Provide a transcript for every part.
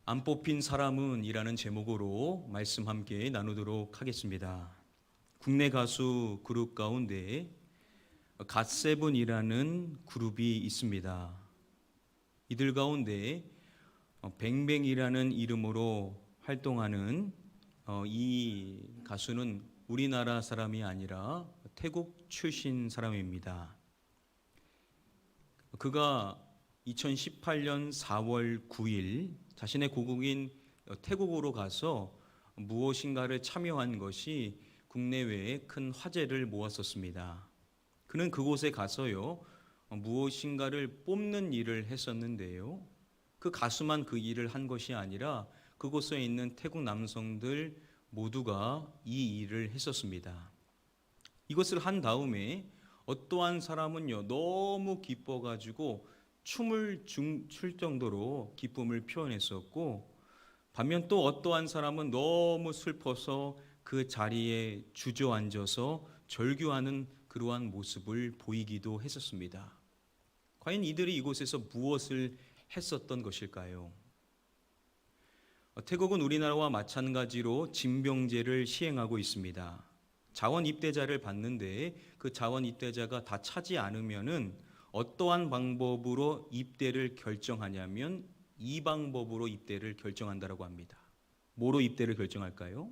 안 뽑힌 사람은 이라는 제목으로 말씀 함께 나누도록 하겠습니다. 국내 가수 그룹 가운데 갓세븐이라는 그룹이 있습니다. 이들 가운데 뱅뱅이라는 이름으로 활동하는 이 가수는 우리나라 사람이 아니라 태국 출신 사람입니다. 그가 2018년 4월 9일 자신의 고국인 태국으로 가서 무엇인가를 참여한 것이 국내외에 큰 화제를 모았었습니다. 그는 그곳에 가서요, 무엇인가를 뽑는 일을 했었는데요. 그 가수만 그 일을 한 것이 아니라 그곳에 있는 태국 남성들 모두가 이 일을 했었습니다. 이것을 한 다음에 어떠한 사람은요, 너무 기뻐가지고 춤을 출 정도로 기쁨을 표현했었고, 반면 또 어떠한 사람은 너무 슬퍼서 그 자리에 주저앉아서 절규하는 그러한 모습을 보이기도 했었습니다. 과연 이들이 이곳에서 무엇을 했었던 것일까요? 태국은 우리나라와 마찬가지로 징병제를 시행하고 있습니다. 자원 입대자를 받는데 그 자원 입대자가 다 차지 않으면은 어떠한 방법으로 입대를 결정하냐면 이 방법으로 입대를 결정한다라고 합니다. 뭐로 입대를 결정할까요?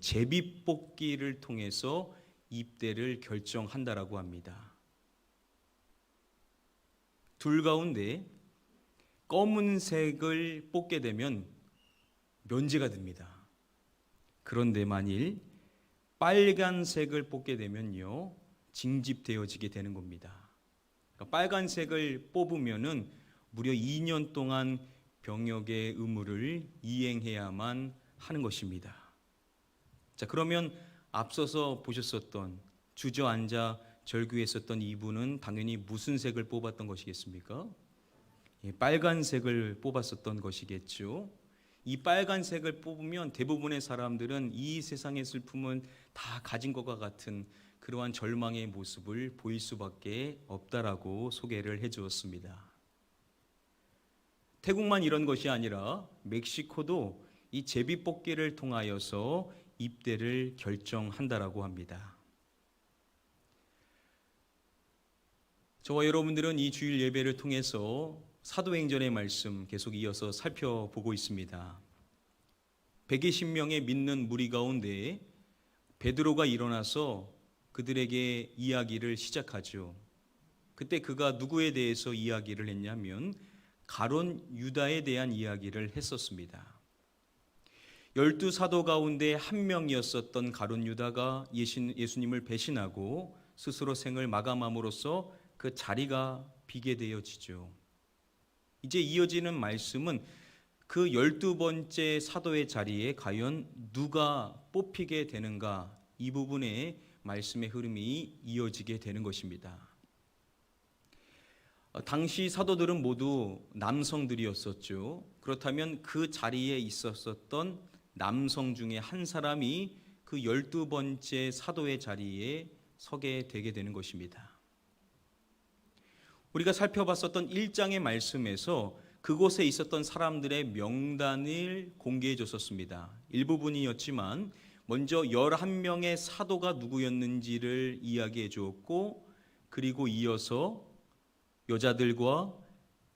제비뽑기를 통해서 입대를 결정한다라고 합니다. 둘 가운데 검은색을 뽑게 되면 면제가 됩니다. 그런데 만일 빨간색을 뽑게 되면요, 징집되어지게 되는 겁니다. 그러니까 빨간색을 뽑으면은 무려 2년 동안 병역의 의무를 이행해야만 하는 것입니다. 자, 그러면 앞서서 보셨었던 주저앉아 절규했었던 이분은 당연히 무슨 색을 뽑았던 것이겠습니까? 빨간색을 뽑았었던 것이겠죠. 이 빨간색을 뽑으면 대부분의 사람들은 이 세상의 슬픔은 다 가진 것과 같은 그러한 절망의 모습을 보일 수밖에 없다라고 소개를 해주었습니다. 태국만 이런 것이 아니라 멕시코도 이 제비뽑기를 통하여서 입대를 결정한다라고 합니다. 저와 여러분들은 이 주일 예배를 통해서 사도행전의 말씀 계속 이어서 살펴보고 있습니다. 120명의 믿는 무리 가운데 베드로가 일어나서 그들에게 이야기를 시작하죠. 그때 그가 누구에 대해서 이야기를 했냐면 가룟 유다에 대한 이야기를 했었습니다. 12사도 가운데 한 명이었었던 가룟 유다가 예수님을 배신하고 스스로 생을 마감함으로써 그 자리가 비게 되어지죠. 이제 이어지는 말씀은 그 12번째 사도의 자리에 과연 누가 뽑히게 되는가, 이 부분에 말씀의 흐름이 이어지게 되는 것입니다. 당시 사도들은 모두 남성들이었었죠. 그렇다면 그 자리에 있었던 남성 중에 한 사람이 그 12번째 사도의 자리에 서게 되게 되는 것입니다. 우리가 살펴봤었던 1장의 말씀에서 그곳에 있었던 사람들의 명단을 공개해 줬었습니다. 일부분이었지만 먼저 11명의 사도가 누구였는지를 이야기해 주었고, 그리고 이어서 여자들과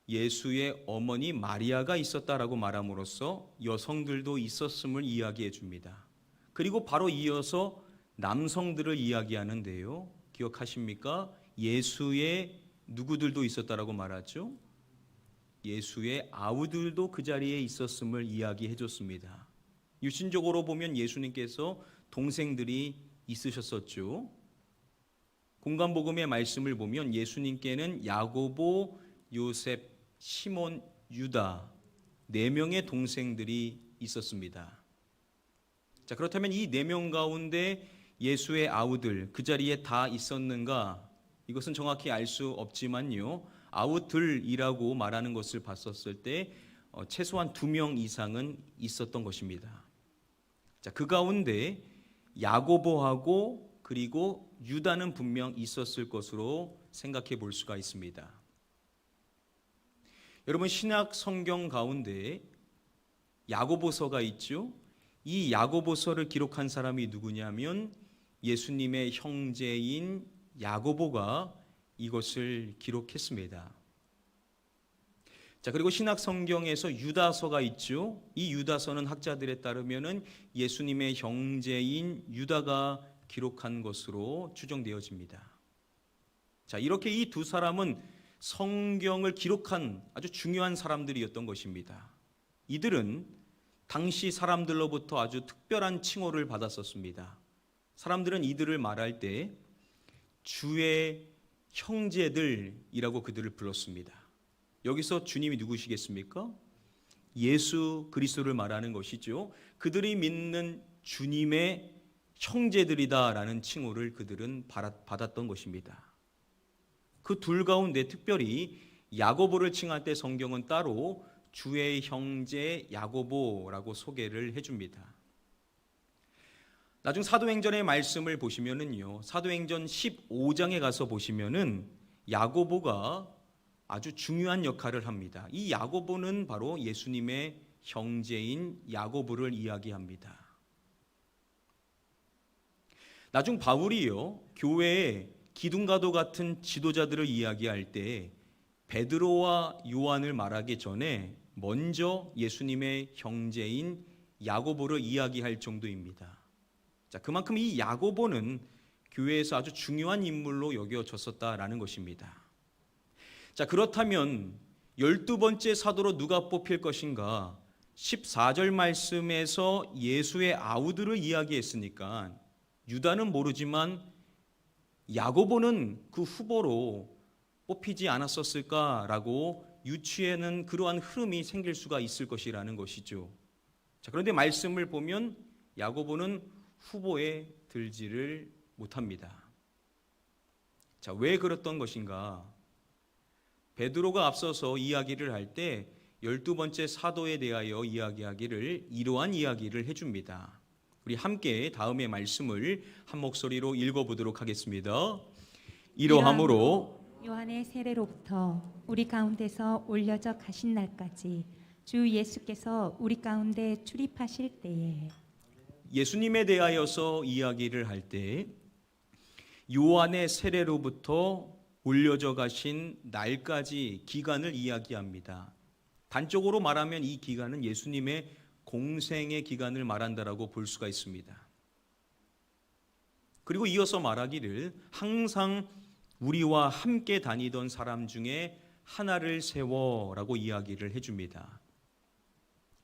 예수의 어머니 마리아가 있었다라고 말함으로써 여성들도 있었음을 이야기해 줍니다. 그리고 바로 이어서 남성들을 이야기하는데요, 기억하십니까? 예수의 누구들도 있었다라고 말하죠. 예수의 아우들도 그 자리에 있었음을 이야기해 줬습니다. 유신적으로 보면 예수님께서 동생들이 있으셨었죠. 공간복음의 말씀을 보면 예수님께는 야고보, 요셉, 시몬, 유다 4명의 동생들이 있었습니다. 자, 그렇다면 이 4명 가운데 예수의 아우들 그 자리에 다 있었는가? 이것은 정확히 알 수 없지만요, 아우들이라고 말하는 것을 봤었을 때 최소한 2명 이상은 있었던 것입니다. 자, 그 가운데 야고보하고 그리고 유다는 분명 있었을 것으로 생각해 볼 수가 있습니다. 여러분, 신약 성경 가운데 야고보서가 있죠. 이 야고보서를 기록한 사람이 누구냐면 예수님의 형제인 야고보가 이것을 기록했습니다. 자, 그리고 신약 성경에서 유다서가 있죠. 이 유다서는 학자들에 따르면은 예수님의 형제인 유다가 기록한 것으로 추정되어집니다. 자, 이렇게 이 두 사람은 성경을 기록한 아주 중요한 사람들이었던 것입니다. 이들은 당시 사람들로부터 아주 특별한 칭호를 받았었습니다. 사람들은 이들을 말할 때 주의 형제들이라고 그들을 불렀습니다. 여기서 주님이 누구시겠습니까? 예수 그리스도를 말하는 것이죠. 그들이 믿는 주님의 형제들이다라는 칭호를 그들은 받았던 것입니다. 그 둘 가운데 특별히 야고보를 칭할 때 성경은 따로 주의 형제 야고보라고 소개를 해줍니다. 나중 사도행전의 말씀을 보시면은요, 사도행전 15장에 가서 보시면은 야고보가 아주 중요한 역할을 합니다. 이 야고보는 바로 예수님의 형제인 야고보를 이야기합니다. 나중 바울이요, 교회에 기둥가도 같은 지도자들을 이야기할 때 베드로와 요한을 말하기 전에 먼저 예수님의 형제인 야고보를 이야기할 정도입니다. 자, 그만큼 이 야고보는 교회에서 아주 중요한 인물로 여겨졌었다라는 것입니다. 자, 그렇다면 12번째 사도로 누가 뽑힐 것인가? 14절 말씀에서 예수의 아우들을 이야기했으니까 유다는 모르지만 야고보는 그 후보로 뽑히지 않았었을까라고 유추에는 그러한 흐름이 생길 수가 있을 것이라는 것이죠. 자, 그런데 말씀을 보면 야고보는 후보에 들지를 못합니다. 자, 왜 그랬던 것인가? 베드로가 앞서서 이야기를 할 때 12번째 사도에 대하여 이야기하기를 이러한 이야기를 해줍니다. 우리 함께 다음의 말씀을 한 목소리로 읽어보도록 하겠습니다. 이러함으로 요한의 세례로부터 우리 가운데서 올려져 가신 날까지 주 예수께서 우리 가운데 출입하실 때에, 예수님에 대하여서 이야기를 할 때 요한의 세례로부터 올려져 가신 날까지 기간을 이야기합니다. 단적으로 말하면 이 기간은 예수님의 공생의 기간을 말한다라고 볼 수가 있습니다. 그리고 이어서 말하기를 항상 우리와 함께 다니던 사람 중에 하나를 세워라고 이야기를 해줍니다.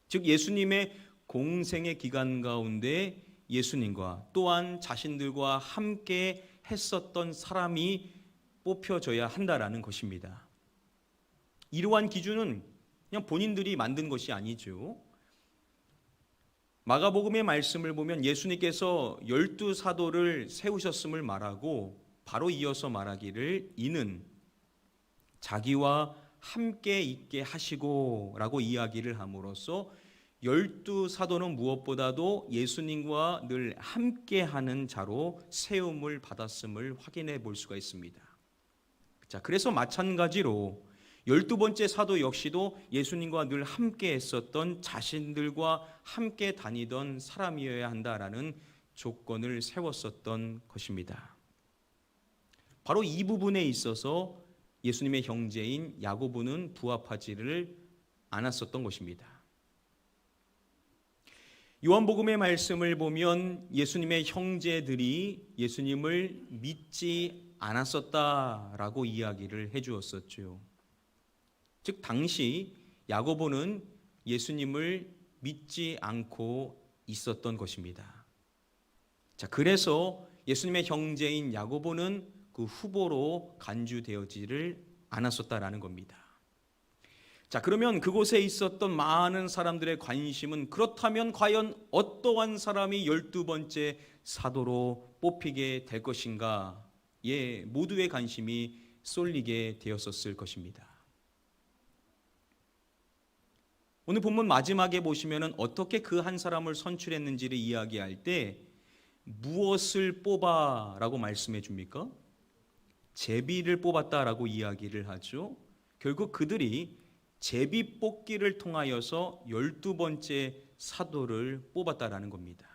즉 예수님의 공생의 기간 가운데 예수님과 또한 자신들과 함께 했었던 사람이 뽑혀져야 한다라는 것입니다. 이러한 기준은 그냥 본인들이 만든 것이 아니죠. 마가복음의 말씀을 보면 예수님께서 12사도를 세우셨음을 말하고 바로 이어서 말하기를 이는 자기와 함께 있게 하시고 라고 이야기를 함으로써 12사도는 무엇보다도 예수님과 늘 함께하는 자로 세움을 받았음을 확인해 볼 수가 있습니다. 자, 그래서 마찬가지로 12번째 사도 역시도 예수님과 늘 함께 했었던 자신들과 함께 다니던 사람이어야 한다라는 조건을 세웠었던 것입니다. 바로 이 부분에 있어서 예수님의 형제인 야고보는 부합하지를 않았었던 것입니다. 요한복음의 말씀을 보면 예수님의 형제들이 예수님을 믿지 않았었다라고 이야기를 해주었었죠. 즉 당시 야고보는 예수님을 믿지 않고 있었던 것입니다. 자, 그래서 예수님의 형제인 야고보는 그 후보로 간주되어지를 않았었다라는 겁니다. 자, 그러면 그곳에 있었던 많은 사람들의 관심은 그렇다면 과연 어떠한 사람이 12번째 사도로 뽑히게 될 것인가에 모두의 관심이 쏠리게 되었었을 것입니다. 오늘 본문 마지막에 보시면은 어떻게 그 한 사람을 선출했는지를 이야기할 때 무엇을 뽑아라고 말씀해 줍니까? 제비를 뽑았다라고 이야기를 하죠. 결국 그들이 제비뽑기를 통하여서 12번째 사도를 뽑았다라는 겁니다.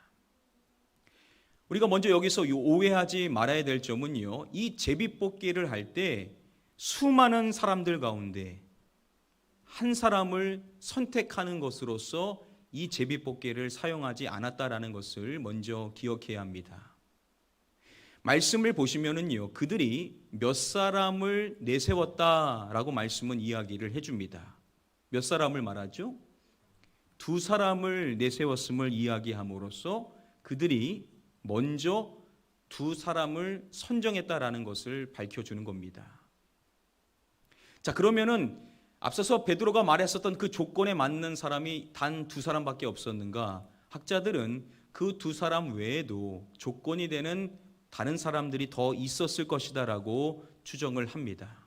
우리가 먼저 여기서 오해하지 말아야 될 점은요, 이 제비뽑기를 할 때 수많은 사람들 가운데 한 사람을 선택하는 것으로서 이 제비뽑기를 사용하지 않았다라는 것을 먼저 기억해야 합니다. 말씀을 보시면은요, 그들이 몇 사람을 내세웠다라고 말씀은 이야기를 해줍니다. 몇 사람을 말하죠? 2사람을 내세웠음을 이야기함으로써 그들이 먼저 2사람을 선정했다라는 것을 밝혀주는 겁니다. 자, 그러면은 앞서서 베드로가 말했었던 그 조건에 맞는 사람이 단 2사람밖에 없었는가? 학자들은 그 2사람 외에도 조건이 되는 다른 사람들이 더 있었을 것이다라고 추정을 합니다.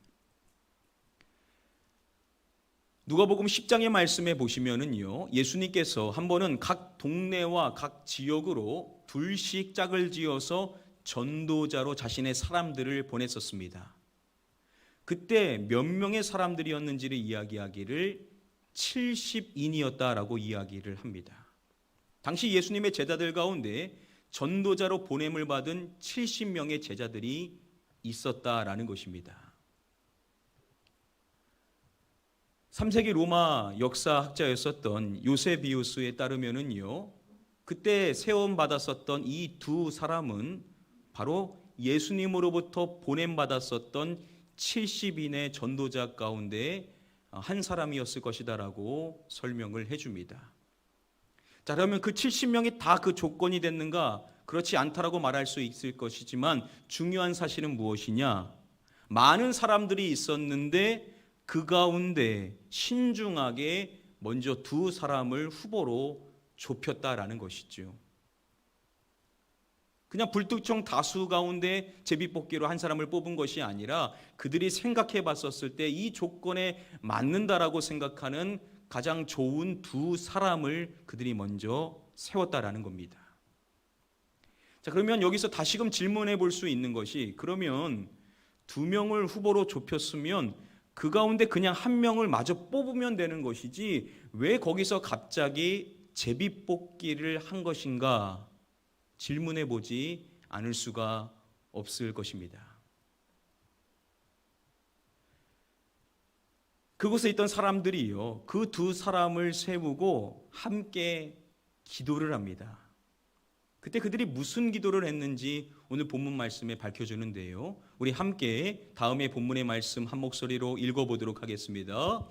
누가복음 10장의 말씀에 보시면은요, 예수님께서 한 번은 각 동네와 각 지역으로 둘씩 짝을 지어서 전도자로 자신의 사람들을 보냈었습니다. 그때 몇 명의 사람들이었는지를 이야기하기를 70인이었다라고 이야기를 합니다. 당시 예수님의 제자들 가운데 전도자로 보냄을 받은 70명의 제자들이 있었다라는 것입니다. 3세기 로마 역사학자였었던 요세비우스에 따르면은요, 그때 세움받았었던 이 2사람은 바로 예수님으로부터 보냄받았었던 70인의 전도자 가운데 한 사람이었을 것이다라고 설명을 해줍니다. 자, 그러면 그 70명이 다 그 조건이 됐는가? 그렇지 않다라고 말할 수 있을 것이지만 중요한 사실은 무엇이냐? 많은 사람들이 있었는데 그 가운데 신중하게 먼저 2사람을 후보로 좁혔다라는 것이죠. 그냥 불특정 다수 가운데 제비뽑기로 한 사람을 뽑은 것이 아니라 그들이 생각해 봤었을 때 이 조건에 맞는다라고 생각하는 가장 좋은 2사람을 그들이 먼저 세웠다라는 겁니다. 자, 그러면 여기서 다시금 질문해 볼 수 있는 것이, 그러면 2명을 후보로 좁혔으면 그 가운데 그냥 1명을 마저 뽑으면 되는 것이지 왜 거기서 갑자기 제비뽑기를 한 것인가 질문해 보지 않을 수가 없을 것입니다. 그곳에 있던 사람들이요, 그 2사람을 세우고 함께 기도를 합니다. 그때 그들이 무슨 기도를 했는지 오늘 본문 말씀에 밝혀주는데요, 우리 함께 다음에 본문의 말씀 한 목소리로 읽어보도록 하겠습니다.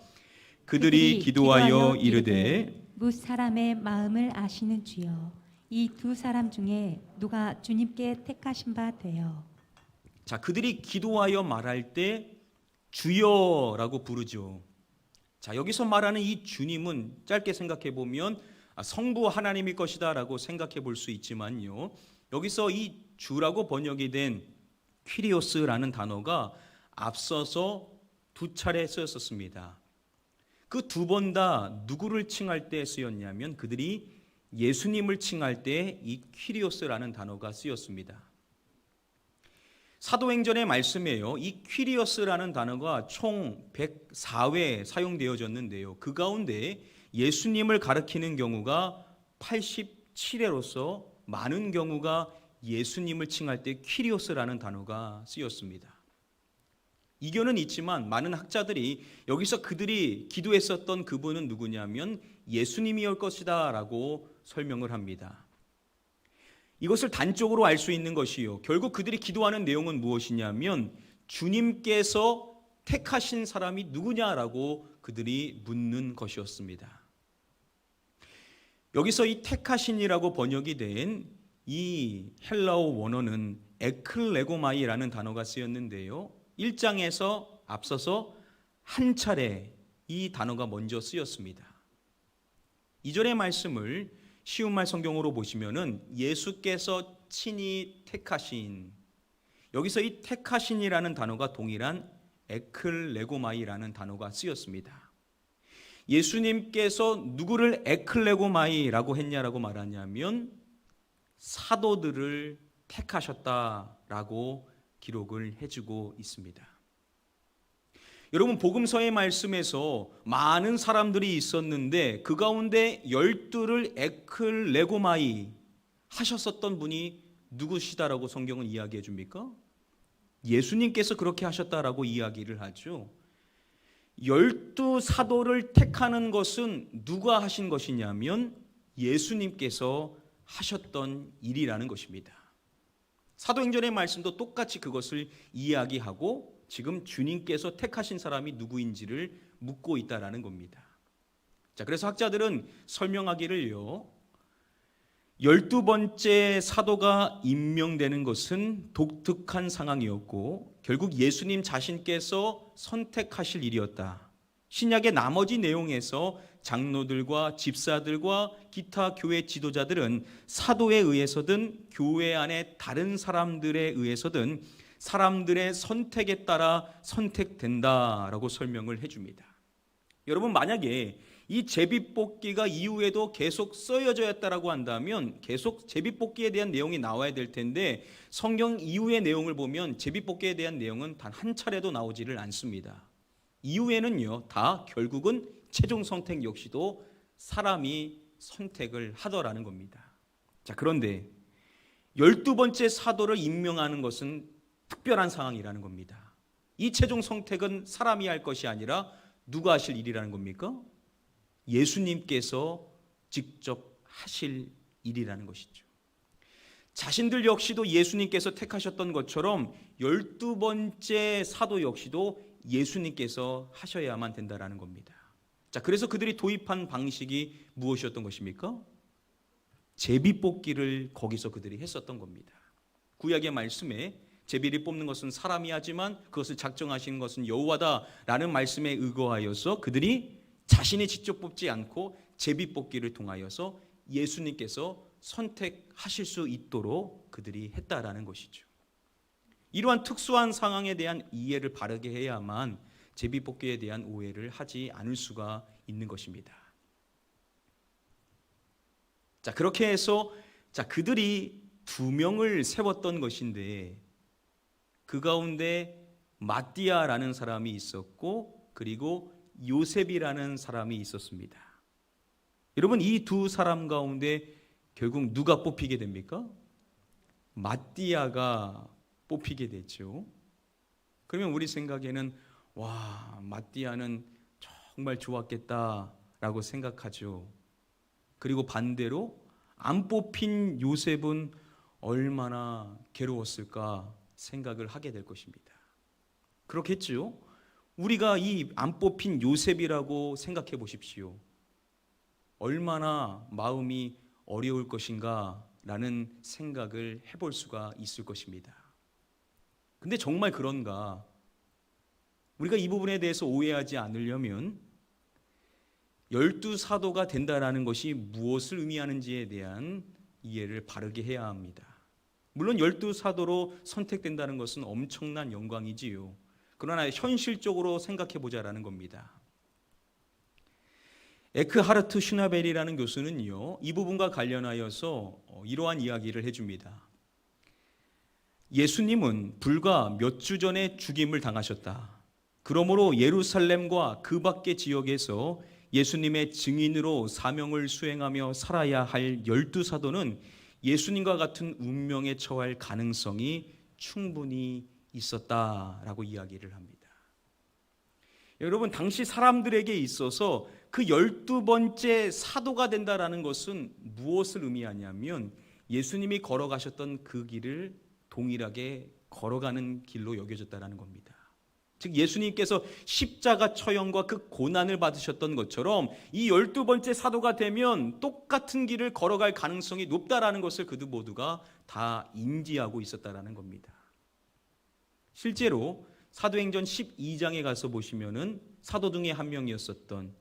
그들이 기도하여 이르되 뭇 사람의 마음을 아시는 주여, 이 2사람 중에 누가 주님께 택하신 바 되어. 자, 그들이 기도하여 말할 때 주여라고 부르죠. 자, 여기서 말하는 이 주님은 짧게 생각해 보면 성부 하나님일 것이다 라고 생각해 볼 수 있지만요, 여기서 이 주라고 번역이 된 퀴리오스라는 단어가 앞서서 2차례 쓰였었습니다. 그 2번 다 누구를 칭할 때 쓰였냐면 그들이 예수님을 칭할 때 이 퀴리오스라는 단어가 쓰였습니다. 사도행전의 말씀에요, 이 퀴리오스라는 단어가 총 104회 사용되어졌는데요, 그 가운데 예수님을 가리키는 경우가 87회로서 많은 경우가 예수님을 칭할 때 퀴리오스라는 단어가 쓰였습니다. 이견은 있지만 많은 학자들이 여기서 그들이 기도했었던 그분은 누구냐면 예수님이올 것이다 라고 설명을 합니다. 이것을 단적으로 알 수 있는 것이요, 결국 그들이 기도하는 내용은 무엇이냐면 주님께서 택하신 사람이 누구냐라고 그들이 묻는 것이었습니다. 여기서 이 택하신이라고 번역이 된 이 헬라어 원어는 에클레고마이라는 단어가 쓰였는데요, 1장에서 앞서서 한 차례 이 단어가 먼저 쓰였습니다. 2절의 말씀을 쉬운 말 성경으로 보시면은 예수께서 친히 택하신, 여기서 이 택하신이라는 단어가 동일한 에클레고마이라는 단어가 쓰였습니다. 예수님께서 누구를 에클레고마이라고 했냐라고 말하냐면 사도들을 택하셨다라고 기록을 해주고 있습니다. 여러분, 복음서의 말씀에서 많은 사람들이 있었는데 그 가운데 12를 에클레고마이 하셨었던 분이 누구시다라고 성경은 이야기해 줍니까? 예수님께서 그렇게 하셨다라고 이야기를 하죠. 12사도를 택하는 것은 누가 하신 것이냐면 예수님께서 하셨던 일이라는 것입니다. 사도행전의 말씀도 똑같이 그것을 이야기하고 지금 주님께서 택하신 사람이 누구인지를 묻고 있다라는 겁니다. 자, 그래서 학자들은 설명하기를요, 12번째 사도가 임명되는 것은 독특한 상황이었고 결국 예수님 자신께서 선택하실 일이었다. 신약의 나머지 내용에서 장로들과 집사들과 기타 교회 지도자들은 사도에 의해서든 교회 안에 다른 사람들에 의해서든 사람들의 선택에 따라 선택된다라고 설명을 해줍니다. 여러분, 만약에 이 제비뽑기가 이후에도 계속 쓰여졌다라고 한다면 계속 제비뽑기에 대한 내용이 나와야 될 텐데 성경 이후의 내용을 보면 제비뽑기에 대한 내용은 단 한 차례도 나오지를 않습니다. 이후에는요, 다 결국은 최종 선택 역시도 사람이 선택을 하더라는 겁니다. 자, 그런데 12번째 사도를 임명하는 것은 특별한 상황이라는 겁니다. 이 최종 선택은 사람이 할 것이 아니라 누가 하실 일이라는 겁니까? 예수님께서 직접 하실 일이라는 것이죠. 자신들 역시도 예수님께서 택하셨던 것처럼 12번째 사도 역시도 예수님께서 하셔야만 된다라는 겁니다. 자, 그래서 그들이 도입한 방식이 무엇이었던 것입니까? 제비뽑기를 거기서 그들이 했었던 겁니다. 구약의 말씀에 제비를 뽑는 것은 사람이 하지만 그것을 작정하시는 것은 여호와다라는 말씀에 의거하여서 그들이 자신이 직접 뽑지 않고 제비뽑기를 통하여서 예수님께서 선택하실 수 있도록 그들이 했다라는 것이죠. 이러한 특수한 상황에 대한 이해를 바르게 해야만 제비뽑기에 대한 오해를 하지 않을 수가 있는 것입니다. 자, 그렇게 해서 그들이 2명을 세웠던 것인데 그 가운데 마띠아라는 사람이 있었고 그리고 요셉이라는 사람이 있었습니다. 여러분, 이 두 사람 가운데 결국 누가 뽑히게 됩니까? 마띠아가 뽑히게 되죠. 그러면 우리 생각에는 와, 마띠아는 정말 좋았겠다라고 생각하죠. 그리고 반대로 안 뽑힌 요셉은 얼마나 괴로웠을까 생각을 하게 될 것입니다. 그렇겠죠? 우리가 이 안 뽑힌 요셉이라고 생각해 보십시오. 얼마나 마음이 어려울 것인가 라는 생각을 해볼 수가 있을 것입니다. 근데 정말 그런가? 우리가 이 부분에 대해서 오해하지 않으려면 12사도가 된다라는 것이 무엇을 의미하는지에 대한 이해를 바르게 해야 합니다. 물론 12사도로 선택된다는 것은 엄청난 영광이지요. 그러나 현실적으로 생각해 보자라는 겁니다. 에크하르트 슈나벨이라는 교수는요, 이 부분과 관련하여서 이러한 이야기를 해줍니다. 예수님은 불과 몇 주 전에 죽임을 당하셨다. 그러므로 예루살렘과 그 밖의 지역에서 예수님의 증인으로 사명을 수행하며 살아야 할 12사도는 예수님과 같은 운명에 처할 가능성이 충분히 있었다라고 이야기를 합니다. 여러분, 당시 사람들에게 있어서 그 12번째 사도가 된다라는 것은 무엇을 의미하냐면 예수님이 걸어가셨던 그 길을 동일하게 걸어가는 길로 여겨졌다라는 겁니다. 즉 예수님께서 십자가 처형과 그 고난을 받으셨던 것처럼 이 12번째 사도가 되면 똑같은 길을 걸어갈 가능성이 높다라는 것을 그들 모두가 다 인지하고 있었다라는 겁니다. 실제로 사도행전 12장에 가서 보시면은 사도 중에 한 명이었었던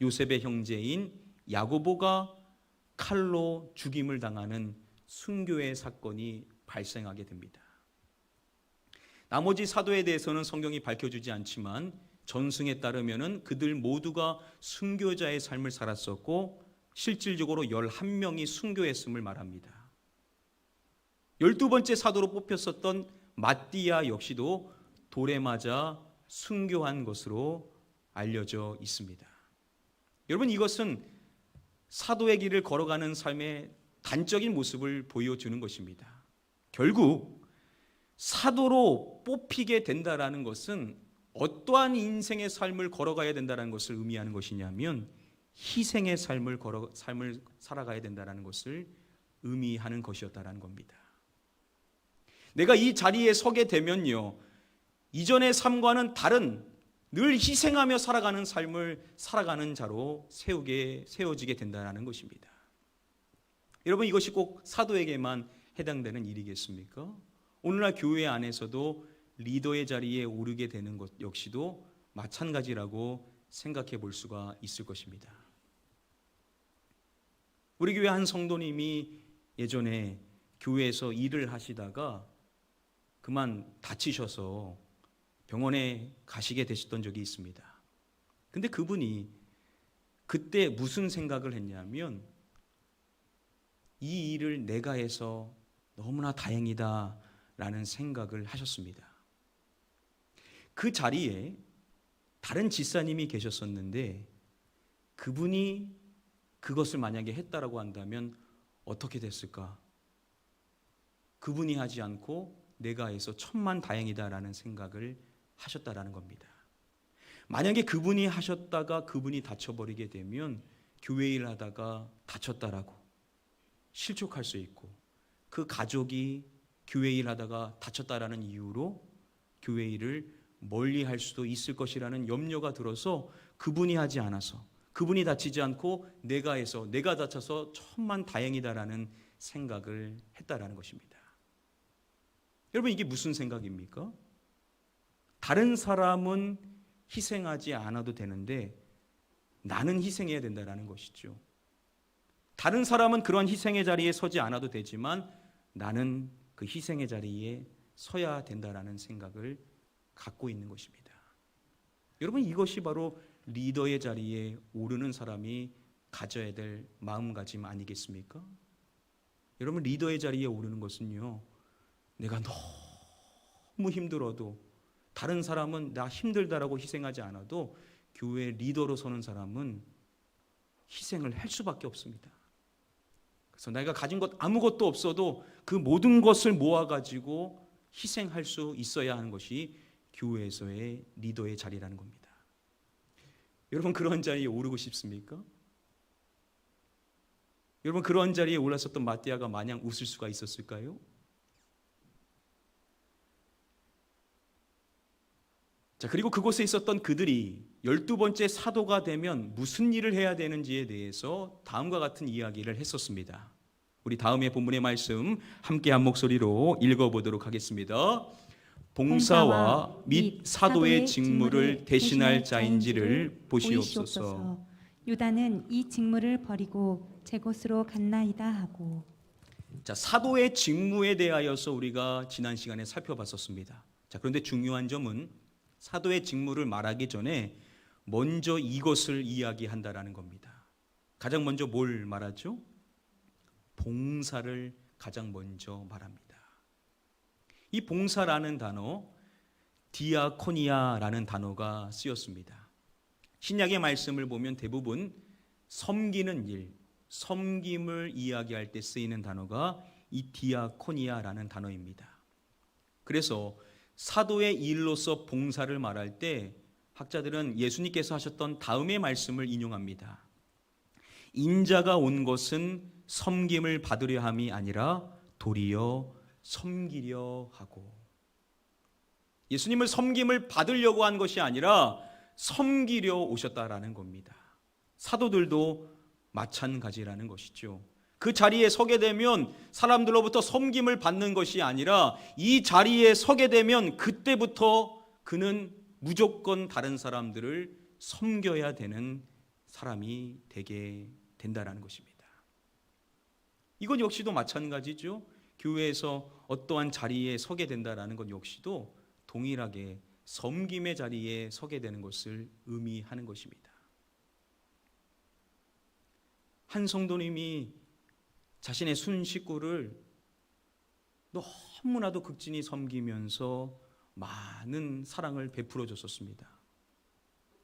요셉의 형제인 야고보가 칼로 죽임을 당하는 순교의 사건이 발생하게 됩니다. 나머지 사도에 대해서는 성경이 밝혀주지 않지만 전승에 따르면은 그들 모두가 순교자의 삶을 살았었고 실질적으로 11명이 순교했음을 말합니다. 12번째 사도로 뽑혔었던 마띠아 역시도 돌에 맞아 순교한 것으로 알려져 있습니다. 여러분, 이것은 사도의 길을 걸어가는 삶의 단적인 모습을 보여주는 것입니다. 결국 사도로 뽑히게 된다라는 것은 어떠한 인생의 삶을 걸어가야 된다는 것을 의미하는 것이냐면 희생의 삶을 살아가야 된다는 것을 의미하는 것이었다라는 겁니다. 내가 이 자리에 서게 되면요, 이전의 삶과는 다른 늘 희생하며 살아가는 삶을 살아가는 자로 세워지게 된다는 것입니다. 여러분, 이것이 꼭 사도에게만 해당되는 일이겠습니까? 오늘날 교회 안에서도 리더의 자리에 오르게 되는 것 역시도 마찬가지라고 생각해 볼 수가 있을 것입니다. 우리 교회 한 성도님이 예전에 교회에서 일을 하시다가 그만 다치셔서 병원에 가시게 되셨던 적이 있습니다. 근데 그분이 그때 무슨 생각을 했냐면 이 일을 내가 해서 너무나 다행이다 라는 생각을 하셨습니다. 그 자리에 다른 집사님이 계셨었는데 그분이 그것을 만약에 했다라고 한다면 어떻게 됐을까? 그분이 하지 않고 내가 해서 천만 다행이다라는 생각을 하셨다라는 겁니다. 만약에 그분이 하셨다가 그분이 다쳐버리게 되면 교회 일 하다가 다쳤다라고 실족할 수 있고 그 가족이 교회 일 하다가 다쳤다라는 이유로 교회 일을 멀리 할 수도 있을 것이라는 염려가 들어서 그분이 하지 않아서 그분이 다치지 않고 내가 해서 내가 다쳐서 천만 다행이다라는 생각을 했다라는 것입니다. 여러분, 이게 무슨 생각입니까? 다른 사람은 희생하지 않아도 되는데 나는 희생해야 된다는 것이죠. 다른 사람은 그런 희생의 자리에 서지 않아도 되지만 나는 그 희생의 자리에 서야 된다라는 생각을 갖고 있는 것입니다. 여러분, 이것이 바로 리더의 자리에 오르는 사람이 가져야 될 마음가짐 아니겠습니까? 여러분, 리더의 자리에 오르는 것은요, 내가 너무 힘들어도 다른 사람은 나 힘들다라고 희생하지 않아도 교회 리더로 서는 사람은 희생을 할 수밖에 없습니다. 그래서 내가 가진 것 아무것도 없어도 그 모든 것을 모아가지고 희생할 수 있어야 하는 것이 교회에서의 리더의 자리라는 겁니다. 여러분, 그런 자리에 오르고 싶습니까? 여러분, 그런 자리에 올랐었던 마띠아가 마냥 웃을 수가 있었을까요? 자, 그리고 그곳에 있었던 그들이 12번째 사도가 되면 무슨 일을 해야 되는지에 대해서 다음과 같은 이야기를 했었습니다. 우리 다음에 본문의 말씀 함께 한 목소리로 읽어보도록 하겠습니다. 봉사와 및 사도의 직무를 대신할 자인지를 보시옵소서. 유다는 이 직무를 버리고 제 곳으로 갔나이다 하고. 자, 사도의 직무에 대하여서 우리가 지난 시간에 살펴봤었습니다. 자, 그런데 중요한 점은 사도의 직무를 말하기 전에 먼저 이것을 이야기한다라는 겁니다. 가장 먼저 뭘 말하죠? 봉사를 가장 먼저 말합니다. 이 봉사라는 단어, 디아코니아라는 단어가 쓰였습니다. 신약의 말씀을 보면 대부분 섬기는 일, 섬김을 이야기할 때 쓰이는 단어가 이 디아코니아라는 단어입니다. 그래서 사도의 일로서 봉사를 말할 때 학자들은 예수님께서 하셨던 다음의 말씀을 인용합니다. 인자가 온 것은 섬김을 받으려 함이 아니라 도리어 섬기려 하고. 예수님을 섬김을 받으려고 한 것이 아니라 섬기려 오셨다라는 겁니다. 사도들도 마찬가지라는 것이죠. 그 자리에 서게 되면 사람들로부터 섬김을 받는 것이 아니라 이 자리에 서게 되면 그때부터 그는 무조건 다른 사람들을 섬겨야 되는 사람이 되게 된다라는 것입니다. 이것 역시도 마찬가지죠. 교회에서 어떠한 자리에 서게 된다라는 것 역시도 동일하게 섬김의 자리에 서게 되는 것을 의미하는 것입니다. 한 성도님이 자신의 순 식구를 너무나도 극진히 섬기면서 많은 사랑을 베풀어 줬었습니다.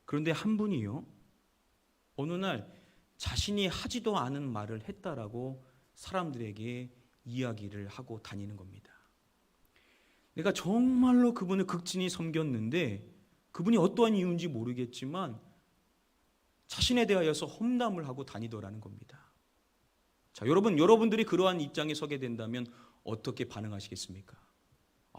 그런데 한 분이요, 어느 날 자신이 하지도 않은 말을 했다라고 사람들에게 이야기를 하고 다니는 겁니다. 내가 정말로 그분을 극진히 섬겼는데 그분이 어떠한 이유인지 모르겠지만 자신에 대하여서 험담을 하고 다니더라는 겁니다. 자, 여러분들이 그러한 입장에 서게 된다면 어떻게 반응하시겠습니까?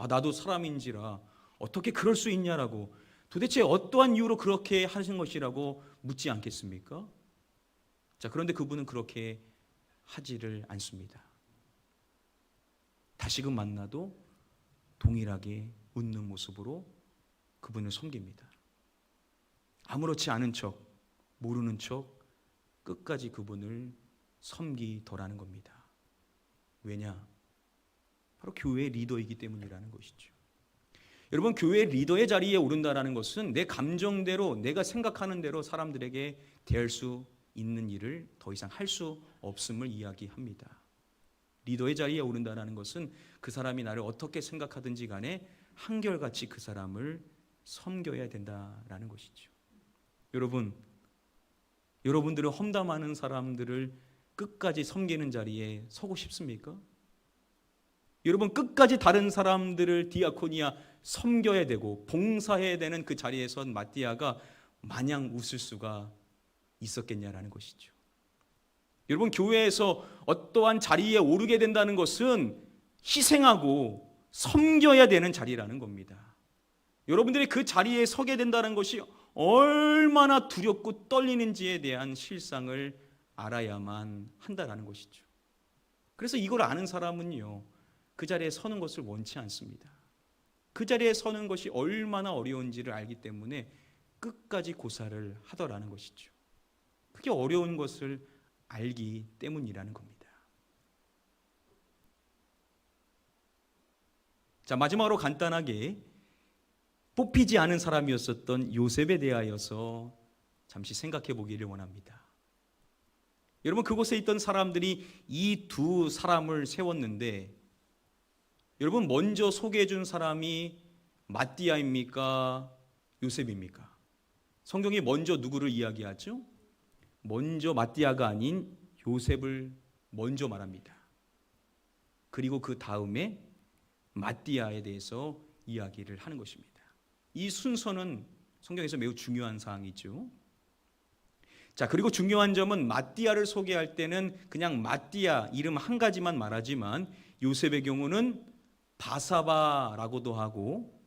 나도 사람인지라 어떻게 그럴 수 있냐라고, 도대체 어떠한 이유로 그렇게 하신 것이라고 묻지 않겠습니까? 자, 그런데 그분은 그렇게 하지를 않습니다. 다시금 만나도 동일하게 웃는 모습으로 그분을 섬깁니다. 아무렇지 않은 척, 모르는 척 끝까지 그분을 섬기더라는 겁니다. 왜냐? 바로 교회의 리더이기 때문이라는 것이죠. 여러분, 교회 리더의 자리에 오른다는 것은 내 감정대로, 내가 생각하는 대로 사람들에게 대할 수 있는 일을 더 이상 할 수 없음을 이야기합니다. 리더의 자리에 오른다는 것은 그 사람이 나를 어떻게 생각하든지 간에 한결같이 그 사람을 섬겨야 된다라는 것이죠. 여러분들은 험담하는 사람들을 끝까지 섬기는 자리에 서고 싶습니까? 여러분, 끝까지 다른 사람들을 디아코니아 섬겨야 되고 봉사해야 되는 그 자리에 선 마띠아가 마냥 웃을 수가 있었겠냐라는 것이죠. 여러분, 교회에서 어떠한 자리에 오르게 된다는 것은 희생하고 섬겨야 되는 자리라는 겁니다. 여러분들이 그 자리에 서게 된다는 것이 얼마나 두렵고 떨리는지에 대한 실상을 알아야만 한다라는 것이죠. 그래서 이걸 아는 사람은요, 그 자리에 서는 것을 원치 않습니다. 그 자리에 서는 것이 얼마나 어려운지를 알기 때문에 끝까지 고사를 하더라는 것이죠. 그게 어려운 것을 알기 때문이라는 겁니다. 자, 마지막으로 간단하게 뽑히지 않은 사람이었었던 요셉에 대하여서 잠시 생각해 보기를 원합니다. 여러분, 그곳에 있던 사람들이 이 두 사람을 세웠는데, 여러분, 먼저 소개해 준 사람이 마띠아입니까? 요셉입니까? 성경이 먼저 누구를 이야기하죠? 먼저 마띠아가 아닌 요셉을 먼저 말합니다. 그리고 그 다음에 마띠아에 대해서 이야기를 하는 것입니다. 이 순서는 성경에서 매우 중요한 사항이죠. 자, 그리고 중요한 점은 마띠아를 소개할 때는 그냥 마띠아 이름 한 가지만 말하지만 요셉의 경우는 바사바라고도 하고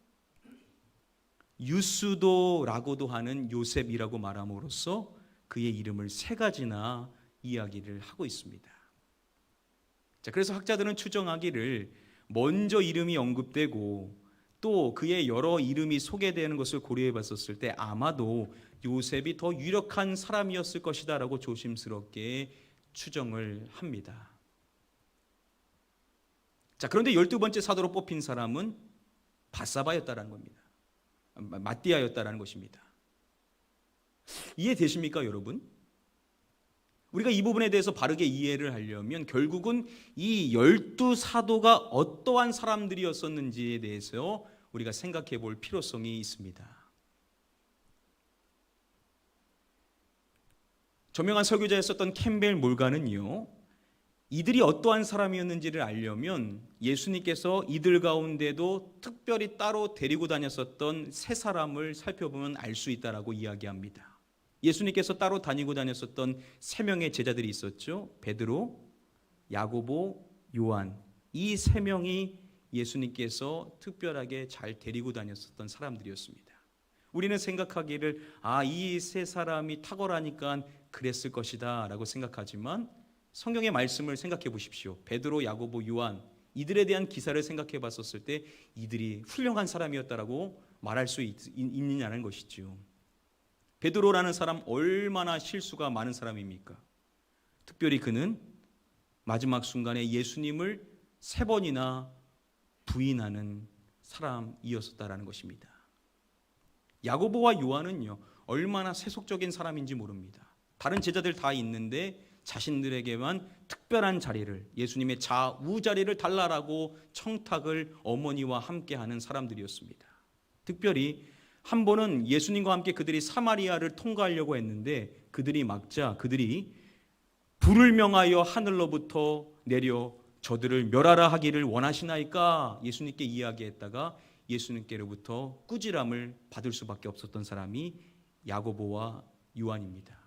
유스도라고도 하는 요셉이라고 말함으로써 그의 이름을 세 가지나 이야기를 하고 있습니다. 자, 그래서 학자들은 추정하기를 먼저 이름이 언급되고 또 그의 여러 이름이 소개되는 것을 고려해 봤었을 때 아마도 요셉이 더 유력한 사람이었을 것이다라고 조심스럽게 추정을 합니다. 자, 그런데 12번째 사도로 뽑힌 사람은 바사바였다라는 겁니다. 마띠아였다라는 것입니다. 이해되십니까, 여러분? 우리가 이 부분에 대해서 바르게 이해를 하려면 결국은 이 12사도가 어떠한 사람들이었었는지에 대해서 우리가 생각해 볼 필요성이 있습니다. 저명한 설교자였었던 캠벨 몰간은요, 이들이 어떠한 사람이었는지를 알려면 예수님께서 이들 가운데도 특별히 따로 데리고 다녔었던 세 사람을 살펴보면 알 수 있다라고 이야기합니다. 예수님께서 따로 다니고 다녔었던 세 명의 제자들이 있었죠. 베드로, 야고보, 요한. 이 세 명이 예수님께서 특별하게 잘 데리고 다녔었던 사람들이었습니다. 우리는 생각하기를 이 세 사람이 탁월하니까 그랬을 것이다 라고 생각하지만 성경의 말씀을 생각해 보십시오. 베드로, 야고보, 요한, 이들에 대한 기사를 생각해 봤었을 때 이들이 훌륭한 사람이었다라고 말할 수 있느냐는 것이죠. 베드로라는 사람 얼마나 실수가 많은 사람입니까? 특별히 그는 마지막 순간에 예수님을 3번이나 부인하는 사람이었다라는 것입니다. 야고보와 요한은요, 얼마나 세속적인 사람인지 모릅니다. 다른 제자들 다 있는데 자신들에게만 특별한 자리를, 예수님의 좌우 자리를 달라라고 청탁을 어머니와 함께하는 사람들이었습니다. 특별히 한 번은 예수님과 함께 그들이 사마리아를 통과하려고 했는데 그들이 막자 그들이 불을 명하여 하늘로부터 내려 저들을 멸하라 하기를 원하시나이까 예수님께 이야기했다가 예수님께로부터 꾸지람을 받을 수밖에 없었던 사람이 야고보와 요한입니다.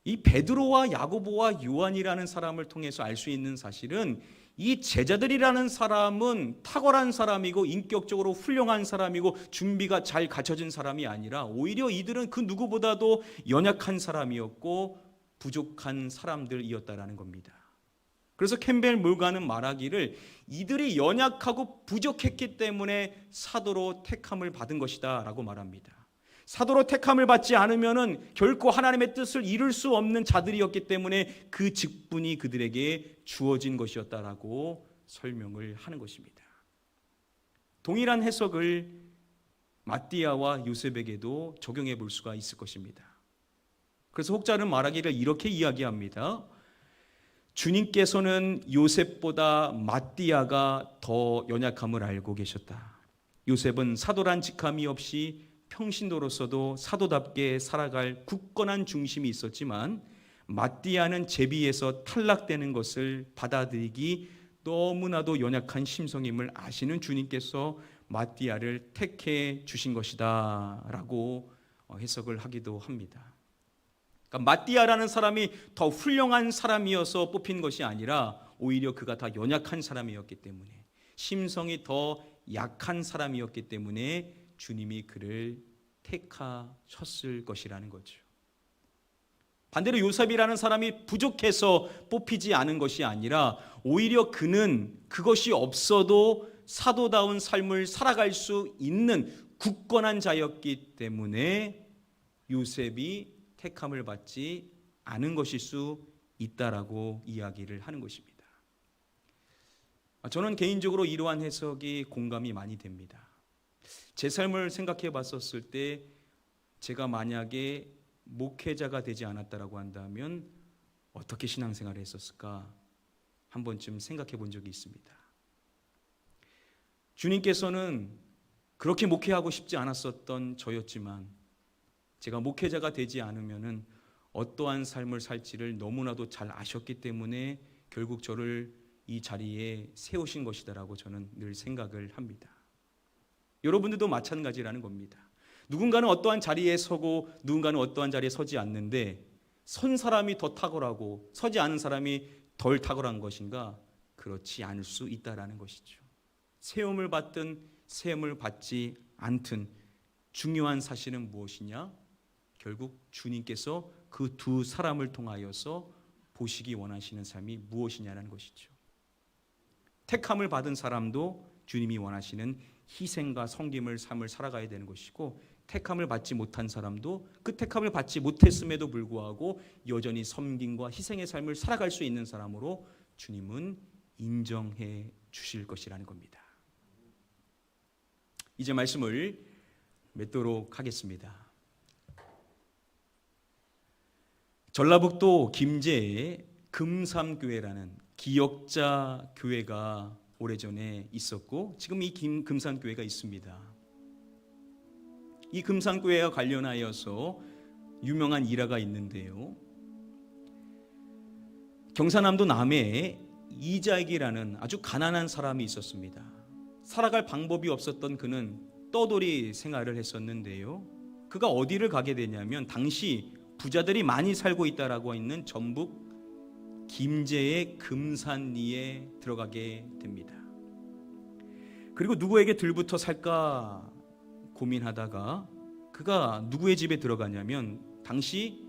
이 베드로와 야고보와 요한이라는 사람을 통해서 알 수 있는 사실은 이 제자들이라는 사람은 탁월한 사람이고 인격적으로 훌륭한 사람이고 준비가 잘 갖춰진 사람이 아니라 오히려 이들은 그 누구보다도 연약한 사람이었고 부족한 사람들이었다라는 겁니다. 그래서 캠벨 몰간은 말하기를 이들이 연약하고 부족했기 때문에 사도로 택함을 받은 것이다 라고 말합니다. 사도로 택함을 받지 않으면은 결코 하나님의 뜻을 이룰 수 없는 자들이었기 때문에 그 직분이 그들에게 주어진 것이었다라고 설명을 하는 것입니다. 동일한 해석을 마띠아와 요셉에게도 적용해 볼 수가 있을 것입니다. 그래서 혹자는 말하기를 이렇게 이야기합니다. 주님께서는 요셉보다 마띠아가 더 연약함을 알고 계셨다. 요셉은 사도란 직함이 없이 평신도로서도 사도답게 살아갈 굳건한 중심이 있었지만 마띠아는 제비에서 탈락되는 것을 받아들이기 너무나도 연약한 심성임을 아시는 주님께서 마띠아를 택해 주신 것이다 라고 해석을 하기도 합니다. 그러니까 마띠아라는 사람이 더 훌륭한 사람이어서 뽑힌 것이 아니라 오히려 그가 더 연약한 사람이었기 때문에 심성이 더 약한 사람이었기 때문에 주님이 그를 택하셨을 것이라는 거죠. 반대로 요셉이라는 사람이 부족해서 뽑히지 않은 것이 아니라 오히려 그는 그것이 없어도 사도다운 삶을 살아갈 수 있는 굳건한 자였기 때문에 요셉이 택함을 받지 않은 것일 수 있다라고 이야기를 하는 것입니다. 저는 개인적으로 이러한 해석이 공감이 많이 됩니다. 제 삶을 생각해 봤었을 때 제가 만약에 목회자가 되지 않았다라고 한다면 어떻게 신앙생활을 했었을까 한 번쯤 생각해 본 적이 있습니다. 주님께서는 그렇게 목회하고 싶지 않았었던 저였지만 제가 목회자가 되지 않으면은 어떠한 삶을 살지를 너무나도 잘 아셨기 때문에 결국 저를 이 자리에 세우신 것이다라고 저는 늘 생각을 합니다. 여러분들도 마찬가지라는 겁니다. 누군가는 어떠한 자리에 서고 누군가는 어떠한 자리에 서지 않는데 선 사람이 더 탁월하고 서지 않은 사람이 덜 탁월한 것인가? 그렇지 않을 수 있다라는 것이죠. 세움을 받든 세움을 받지 않든 중요한 사실은 무엇이냐? 결국 주님께서 그 두 사람을 통하여서 보시기 원하시는 삶이 무엇이냐는 것이죠. 택함을 받은 사람도 주님이 원하시는 희생과 섬김을 삶을 살아가야 되는 것이고 택함을 받지 못한 사람도 그 택함을 받지 못했음에도 불구하고 여전히 섬김과 희생의 삶을 살아갈 수 있는 사람으로 주님은 인정해 주실 것이라는 겁니다. 이제 말씀을 맺도록 하겠습니다. 전라북도 김제에 금산교회라는 기역자 교회가 오래전에 있었고 지금 이 금산교회가 있습니다. 이 금산교회와 관련하여서 유명한 일화가 있는데요. 경상남도 남해에 이자익이라는 아주 가난한 사람이 있었습니다. 살아갈 방법이 없었던 그는 떠돌이 생활을 했었는데요. 그가 어디를 가게 되냐면 당시 부자들이 많이 살고 있다라고 있는 전북 김제의 금산리에 들어가게 됩니다. 그리고 누구에게 들부터 살까 고민하다가 그가 누구의 집에 들어가냐면 당시